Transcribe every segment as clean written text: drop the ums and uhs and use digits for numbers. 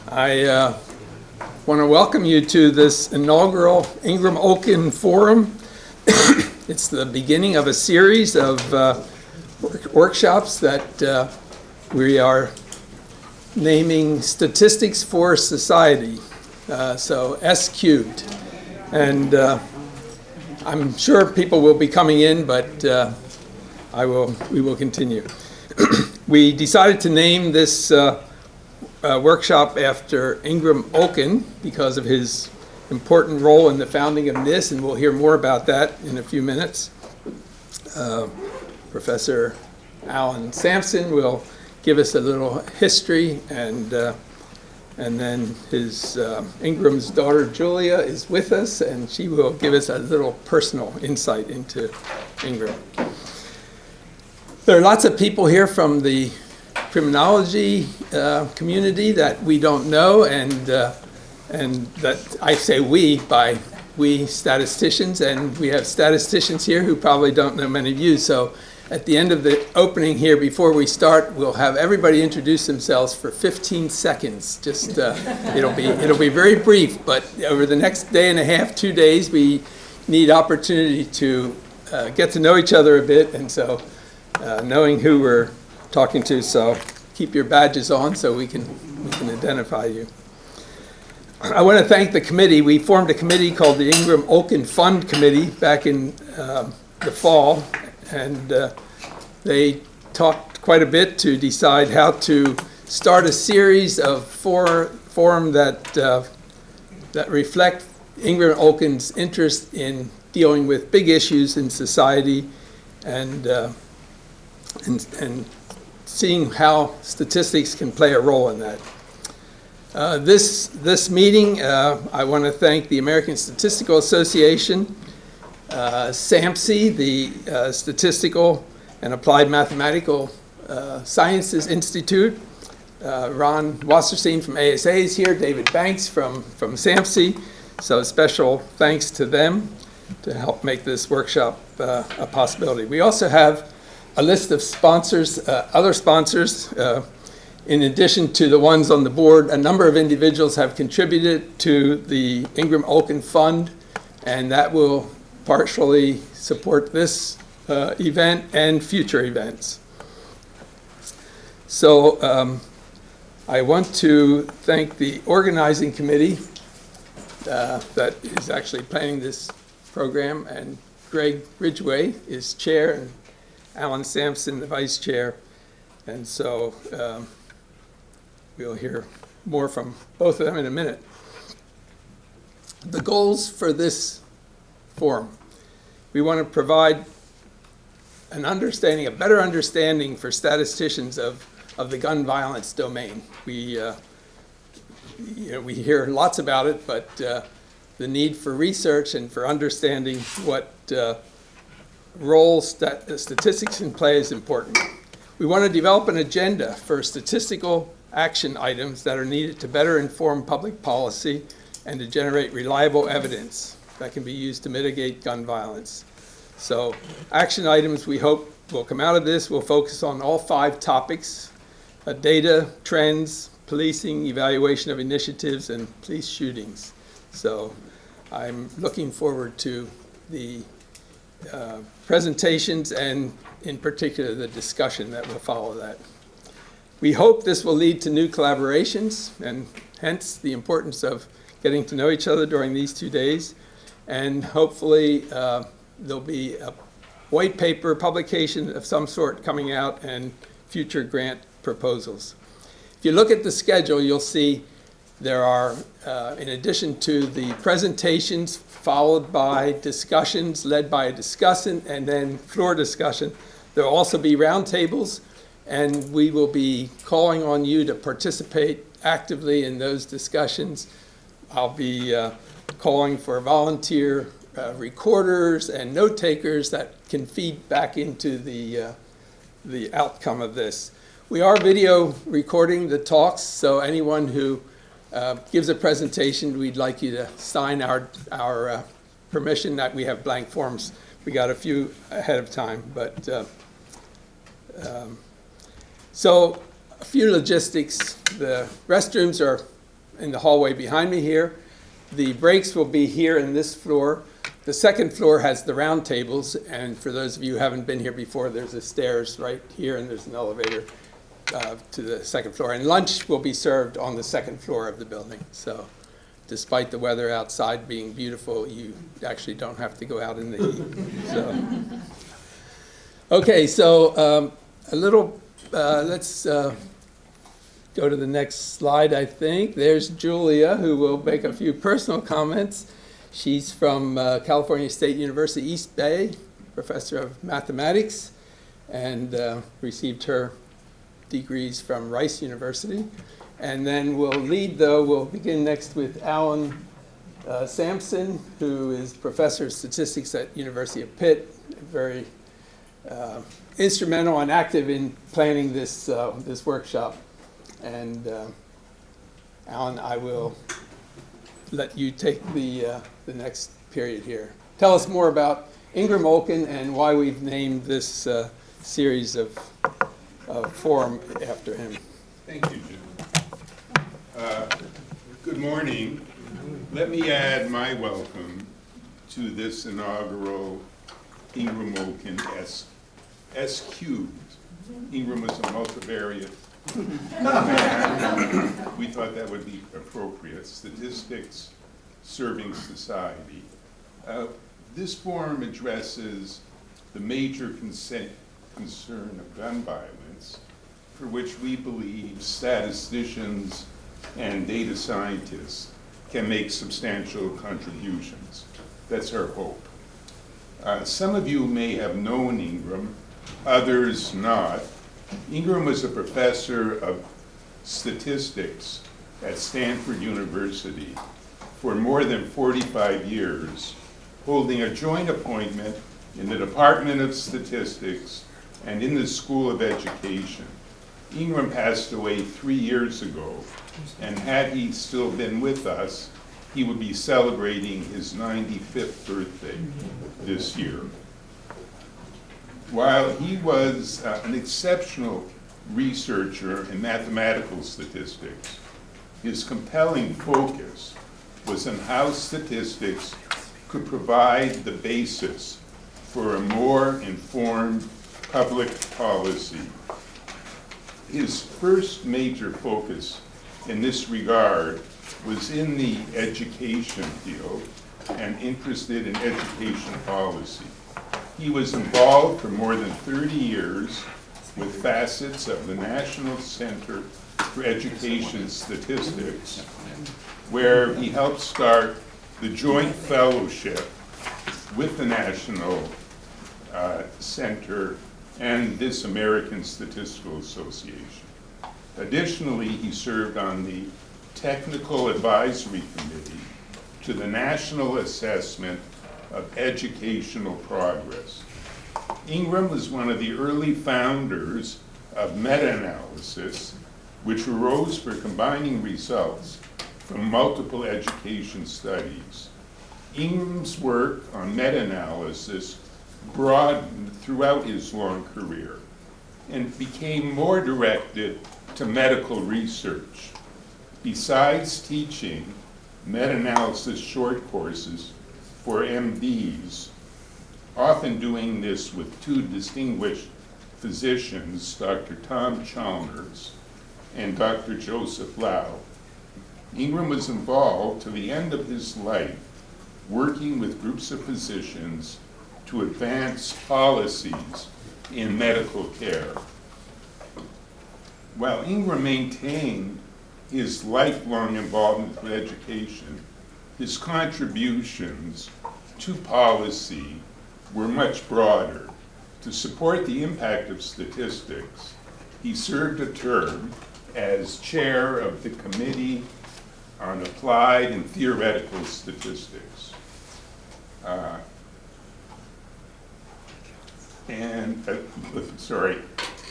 I want to welcome you to this inaugural Ingram Olkin Forum. It's the beginning of a series of workshops that we are naming Statistics for Society, so S cubed. And I'm sure people will be coming in, but we will continue. We decided to name this workshop after Ingram Olkin because of his important role in the founding of NISS, and we'll hear more about that in a few minutes. Professor Alan Sampson will give us a little history, and then his Ingram's daughter Julia is with us, and she will give us a little personal insight into Ingram. There are lots of people here from the criminology community that we don't know, and that I say we by we statisticians, and we have statisticians here who probably don't know many of you. So at the end of the opening here, before we start, we'll have everybody introduce themselves for 15 seconds. Just it'll be very brief, but over the next day and a half, 2 days, we need opportunity to get to know each other a bit, and so knowing who we're talking to, so keep your badges on so we can identify you. I want to thank the committee. We formed a committee called the Ingram Olkin Fund Committee back in the fall, and they talked quite a bit to decide how to start a series of forum that reflect Ingram Olkin's interest in dealing with big issues in society and seeing how statistics can play a role in that. This meeting, I want to thank the American Statistical Association, SAMSI, the Statistical and Applied Mathematical Sciences Institute. Ron Wasserstein from ASA is here, David Banks from SAMSI. So special thanks to them to help make this workshop a possibility. We also have a list of sponsors, other sponsors. In addition to the ones on the board, a number of individuals have contributed to the Ingram Olkin Fund, and that will partially support this event and future events. So I want to thank the organizing committee that is actually planning this program, and Greg Ridgway is chair, and Alan Sampson, the vice chair, and so we'll hear more from both of them in a minute. The goals for this forum: we want to provide an understanding, a better understanding for statisticians of the gun violence domain. We hear lots about it, but the need for research and for understanding what role statistics can play is important. We want to develop an agenda for statistical action items that are needed to better inform public policy and to generate reliable evidence that can be used to mitigate gun violence. So action items we hope will come out of this will focus on all 5 topics: data, trends, policing, evaluation of initiatives, and police shootings. So I'm looking forward to the presentations and in particular the discussion that will follow that. We hope this will lead to new collaborations, and hence the importance of getting to know each other during these 2 days. And hopefully there'll be a white paper publication of some sort coming out and future grant proposals. If you look at the schedule, you'll see there are, in addition to the presentations, followed by discussions led by a discussant and then floor discussion, there will also be roundtables, and we will be calling on you to participate actively in those discussions. I'll be calling for volunteer recorders and note takers that can feed back into the outcome of this. We are video recording the talks, so anyone who gives a presentation, we'd like you to sign our permission that we have blank forms. We got a few ahead of time, but so a few logistics. The restrooms are in the hallway behind me here. The breaks will be here in this floor. The second floor has the round tables, and for those of you who haven't been here before, there's a stairs right here, and there's an elevator to the second floor. And lunch will be served on the second floor of the building. So despite the weather outside being beautiful, you actually don't have to go out in the heat. So. Okay, so let's go to the next slide, I think. There's Julia, who will make a few personal comments. She's from California State University, East Bay, professor of mathematics, and received her degrees from Rice University. And then we'll begin next with Alan Sampson, who is professor of statistics at University of Pitt, very instrumental and active in planning this workshop. And Alan, I will let you take the next period here. Tell us more about Ingram Olkin and why we've named this series of forum after him. Thank you, Jim. Good morning. Let me add my welcome to this inaugural Ingram Olkin S cubed. Ingram was a multivariate. We thought that would be appropriate. Statistics serving society. This forum addresses the major concern of gun violence, for which we believe statisticians and data scientists can make substantial contributions. That's our hope. Some of you may have known Ingram, others not. Ingram was a professor of statistics at Stanford University for more than 45 years, holding a joint appointment in the Department of Statistics and in the School of Education. Ingram passed away 3 years ago, and had he still been with us, he would be celebrating his 95th birthday this year. While he was an exceptional researcher in mathematical statistics, his compelling focus was on how statistics could provide the basis for a more informed public policy. His first major focus in this regard was in the education field and interested in education policy. He was involved for more than 30 years with facets of the National Center for Education Statistics, where he helped start the joint fellowship with the National Center and this American Statistical Association. Additionally, he served on the Technical Advisory Committee to the National Assessment of Educational Progress. Ingram was one of the early founders of meta-analysis, which arose for combining results from multiple education studies. Ingram's work on meta-analysis broadened throughout his long career and became more directed to medical research. Besides teaching meta-analysis short courses for MDs, often doing this with two distinguished physicians, Dr. Tom Chalmers and Dr. Joseph Lau, Ingram was involved to the end of his life working with groups of physicians to advance policies in medical care. While Ingram maintained his lifelong involvement with education, his contributions to policy were much broader. To support the impact of statistics, he served a term as chair of the Committee on Applied and Theoretical Statistics.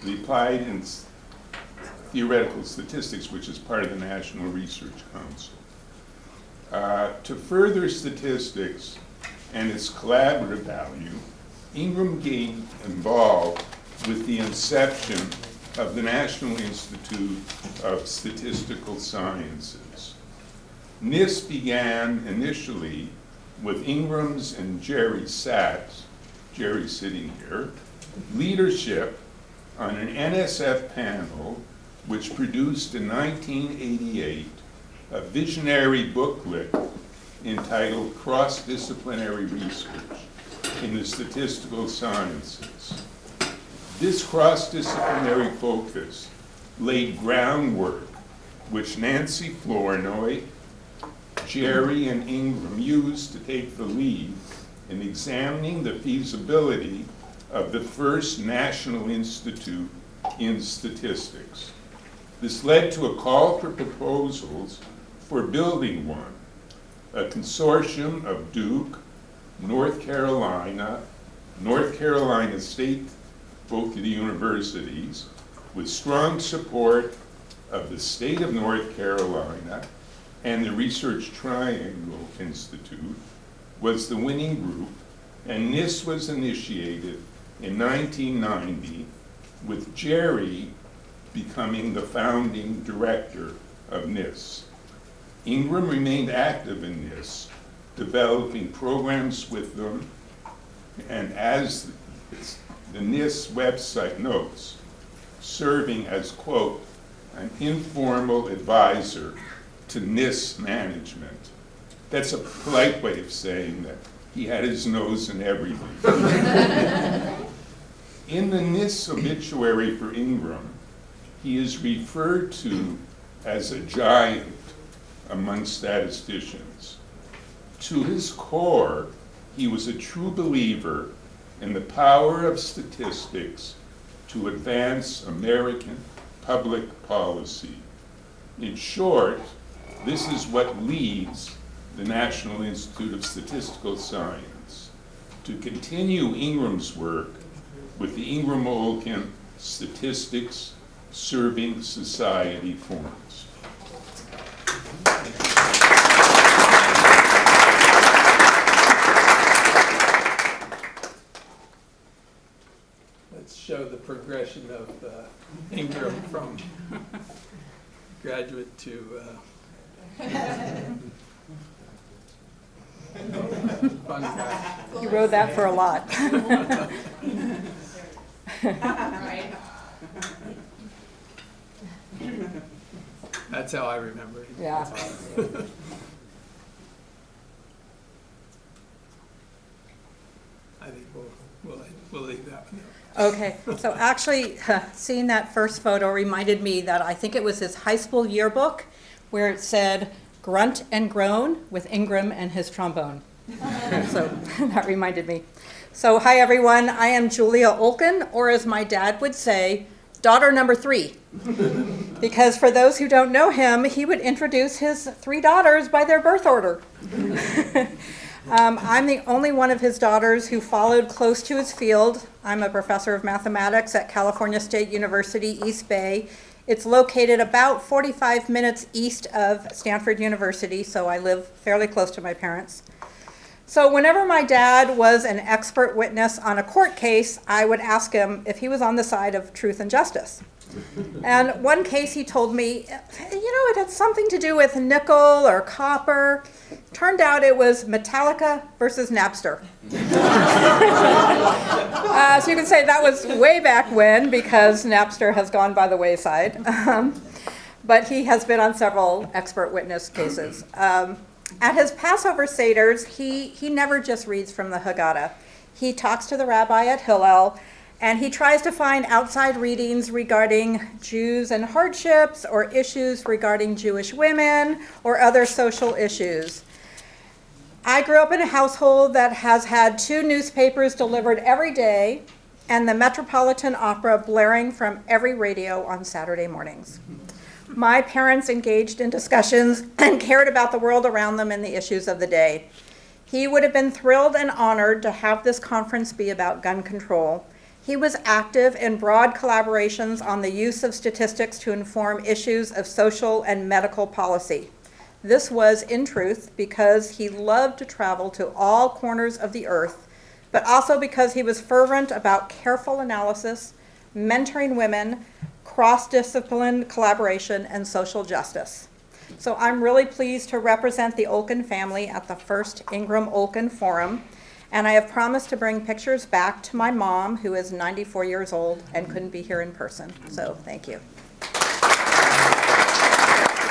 The Applied and Theoretical Statistics, which is part of the National Research Council. To further statistics and its collaborative value, Ingram gained involved with the inception of the National Institute of Statistical Sciences. NISS began initially with Ingram's and Jerry Sachs, Jerry sitting here, leadership on an NSF panel which produced in 1988 a visionary booklet entitled Cross-Disciplinary Research in the Statistical Sciences. This cross-disciplinary focus laid groundwork which Nancy Flournoy, Jerry, and Ingram used to take the lead in examining the feasibility of the first National Institute in Statistics. This led to a call for proposals for building one, a consortium of Duke, North Carolina State, both of the universities, with strong support of the state of North Carolina and the Research Triangle Institute, was the winning group, and NISS was initiated in 1990, with Jerry becoming the founding director of NISS. Ingram remained active in NISS, developing programs with them, and as the NISS website notes, serving as, quote, an informal advisor to NISS management. That's a polite way of saying that he had his nose in everything. In the NISS obituary for Ingram, he is referred to as a giant among statisticians. To his core, he was a true believer in the power of statistics to advance American public policy. In short, this is what leads the National Institute of Statistical Science to continue Ingram's work with the Ingram Olkin Statistics Serving Society forms. Let's show the progression of Ingram from graduate to fun fact. You rode that for a lot. Right. That's how I remember it. Yeah. I think we'll leave that one. Okay, so actually, seeing that first photo reminded me that I think it was his high school yearbook where it said, "Grunt and groan with Ingram and his trombone." So that reminded me. So hi everyone, I am Julia Olkin, or as my dad would say, daughter number 3. Because for those who don't know him, he would introduce his 3 daughters by their birth order. I'm the only one of his daughters who followed close to his field. I'm a professor of mathematics at California State University, East Bay. It's located about 45 minutes east of Stanford University, so I live fairly close to my parents. So whenever my dad was an expert witness on a court case, I would ask him if he was on the side of truth and justice. And one case he told me, it had something to do with nickel or copper. Turned out it was Metallica versus Napster. So you can say that was way back when, because Napster has gone by the wayside. But he has been on several expert witness cases. At his Passover Seders, he never just reads from the Haggadah. He talks to the rabbi at Hillel, and he tries to find outside readings regarding Jews and hardships, or issues regarding Jewish women, or other social issues. I grew up in a household that has had 2 newspapers delivered every day, and the Metropolitan Opera blaring from every radio on Saturday mornings. My parents engaged in discussions and cared about the world around them and the issues of the day. He would have been thrilled and honored to have this conference be about gun control. He was active in broad collaborations on the use of statistics to inform issues of social and medical policy. This was, in truth, because he loved to travel to all corners of the earth, but also because he was fervent about careful analysis, mentoring women, cross-discipline collaboration, and social justice. So I'm really pleased to represent the Olkin family at the first Ingram Olkin Forum. And I have promised to bring pictures back to my mom, who is 94 years old and couldn't be here in person. So thank you.